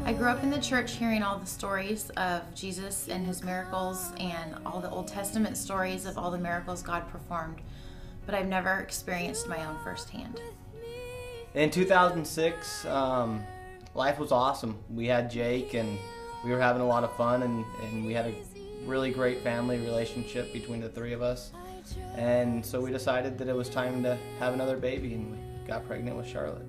I grew up in the church hearing all the stories of Jesus and his miracles and all the Old Testament stories of all the miracles God performed, but I've never experienced my own firsthand. In 2006, life was awesome. We had Jake and we were having a lot of fun, and we had a really great family relationship between the three of us. And so we decided that it was time to have another baby, and we got pregnant with Charlotte.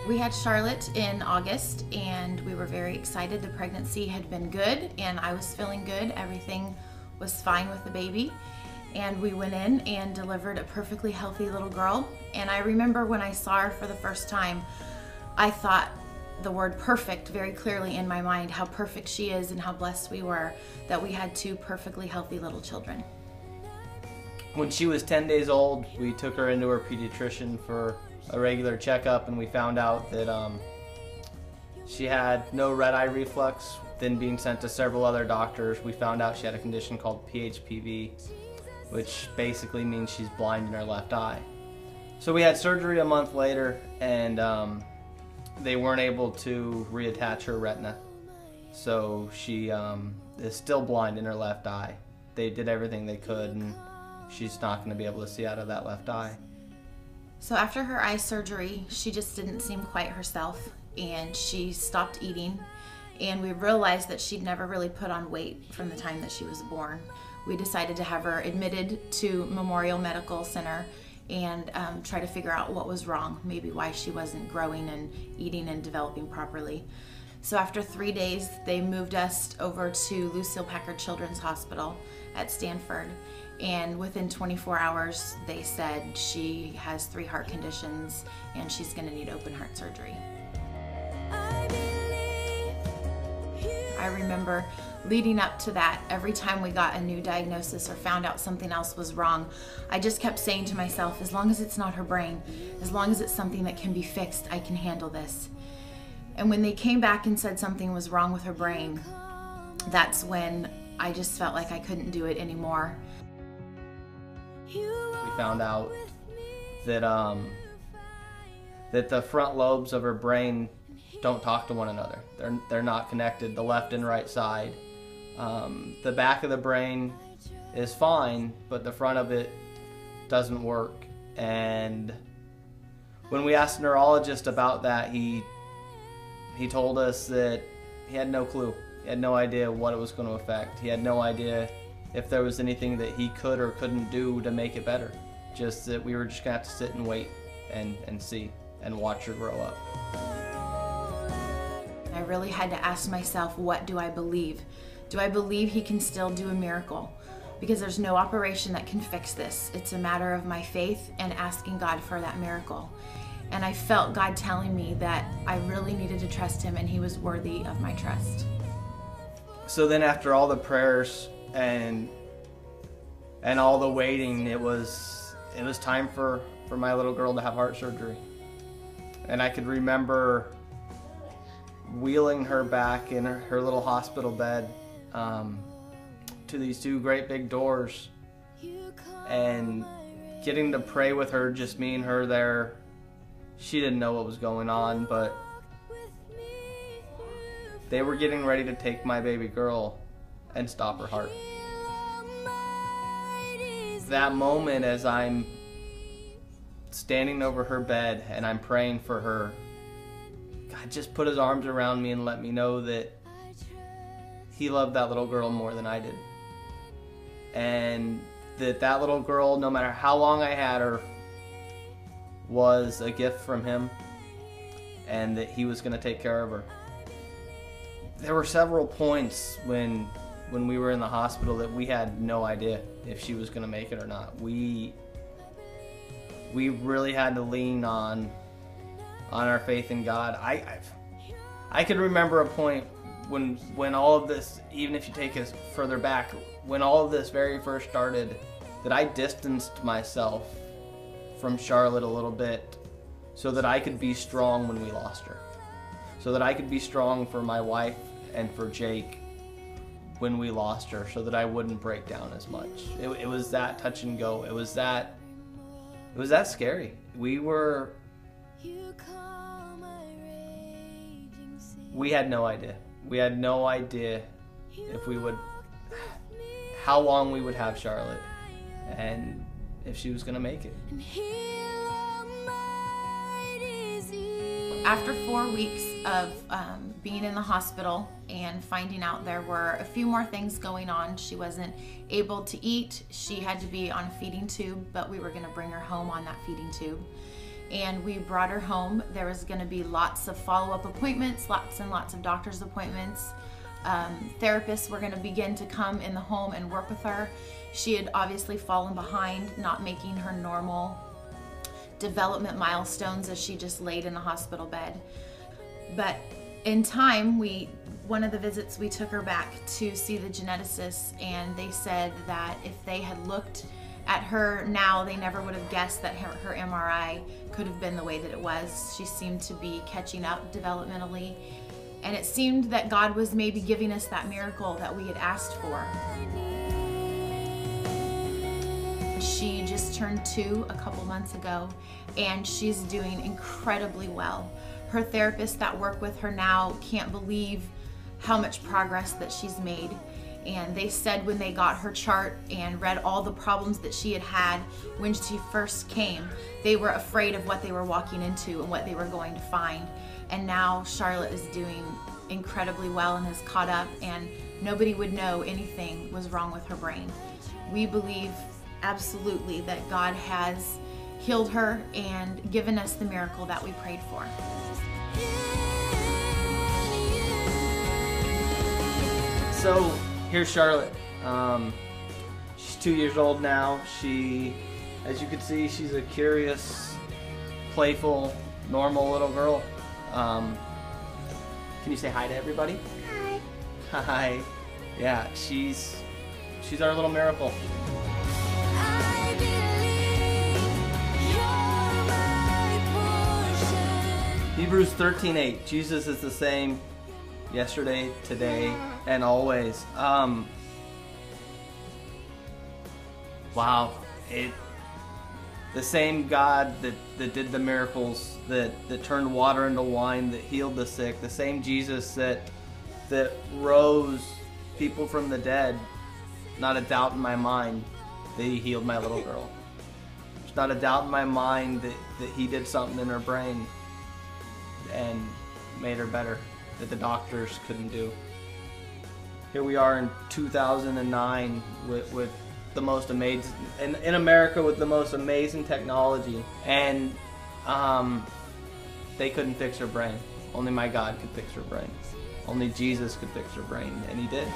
We had Charlotte in August, and we were very excited. The pregnancy had been good, and I was feeling good. Everything was fine with the baby. And we went in and delivered a perfectly healthy little girl. And I remember when I saw her for the first time, I thought the word perfect very clearly in my mind, how perfect she is and how blessed we were that we had two perfectly healthy little children. When she was 10 days old, we took her into her pediatrician for a regular checkup, and we found out that she had no red eye reflux. Then being sent to several other doctors, we found out she had a condition called PHPV, which basically means she's blind in her left eye. So we had surgery a month later, and they weren't able to reattach her retina. So she is still blind in her left eye. They did everything they could, and she's not going to be able to see out of that left eye. So after her eye surgery, she just didn't seem quite herself, and she stopped eating, and we realized that she'd never really put on weight from the time that she was born. We decided to have her admitted to Memorial Medical Center and try to figure out what was wrong, maybe why she wasn't growing and eating and developing properly. So after 3 days, they moved us over to Lucille Packard Children's Hospital at Stanford, and within 24 hours, they said she has 3 heart conditions and she's going to need open heart surgery. I remember leading up to that, every time we got a new diagnosis or found out something else was wrong, I just kept saying to myself, as long as it's not her brain, as long as it's something that can be fixed, I can handle this. And when they came back and said something was wrong with her brain, that's when I just felt like I couldn't do it anymore. We found out that that the front lobes of her brain don't talk to one another. They're not connected, the left and right side. The back of the brain is fine, but the front of it doesn't work. And when we asked the neurologist about that, he told us that he had no clue. He had no idea what it was going to affect. He had no idea if there was anything that he could or couldn't do to make it better. Just that we were just going to have to sit and wait and see and watch her grow up. I really had to ask myself, what do I believe? Do I believe he can still do a miracle? Because there's no operation that can fix this. It's a matter of my faith and asking God for that miracle. And I felt God telling me that I really needed to trust him and he was worthy of my trust. So then after all the prayers and all the waiting, it was time for my little girl to have heart surgery. And I could remember wheeling her back in her little hospital bed to these 2 great big doors and getting to pray with her, just me and her there. She didn't know what was going on, but they were getting ready to take my baby girl and stop her heart. That moment, as I'm standing over her bed and I'm praying for her, God just put his arms around me and let me know that he loved that little girl more than I did. And that little girl, no matter how long I had her, was a gift from him, and that he was going to take care of her. There were several points when we were in the hospital that we had no idea if she was going to make it or not. We really had to lean on our faith in God. I could remember a point when all of this, even if you take us further back, when all of this very first started, that I distanced myself from Charlotte a little bit so that I could be strong when we lost her. So that I could be strong for my wife and for Jake when we lost her, so that I wouldn't break down as much. It was that touch and go. It was that scary. We were We had no idea. We had no idea if we would, how long we would have Charlotte, and if she was gonna make it. After 4 weeks of being in the hospital and finding out there were a few more things going on, she wasn't able to eat. She had to be on a feeding tube, but we were going to bring her home on that feeding tube. And we brought her home. There was going to be lots of follow-up appointments, lots and lots of doctor's appointments. Therapists were going to begin to come in the home and work with her. She had obviously fallen behind, not making her normal development milestones as she just laid in the hospital bed. But in time, one of the visits we took her back to see the geneticists, and they said that if they had looked at her now, they never would have guessed that her MRI could have been the way that it was. She seemed to be catching up developmentally, and it seemed that God was maybe giving us that miracle that we had asked for. She just turned 2 a couple months ago, and she's doing incredibly well. Her therapists that work with her now can't believe how much progress that she's made. And they said when they got her chart and read all the problems that she had had when she first came, they were afraid of what they were walking into and what they were going to find. And now Charlotte is doing incredibly well and has caught up, and nobody would know anything was wrong with her brain. We believe absolutely that God has healed her and given us the miracle that we prayed for. So here's Charlotte. She's 2 years old now. She, as you can see, she's a curious, playful, normal little girl. Can you say hi to everybody? Hi. Hi. Yeah, she's our little miracle. Hebrews 13:8. Jesus is the same yesterday, today, and always. Wow. The same God that did the miracles, that turned water into wine, that healed the sick, the same Jesus that rose people from the dead. Not a doubt in my mind that he healed my little girl. There's not a doubt in my mind that he did something in her brain and made her better that the doctors couldn't do. Here we are in 2009 with the most amazing, in America with the most amazing technology, and they couldn't fix her brain. Only my God could fix her brain. Only Jesus could fix her brain, and he did.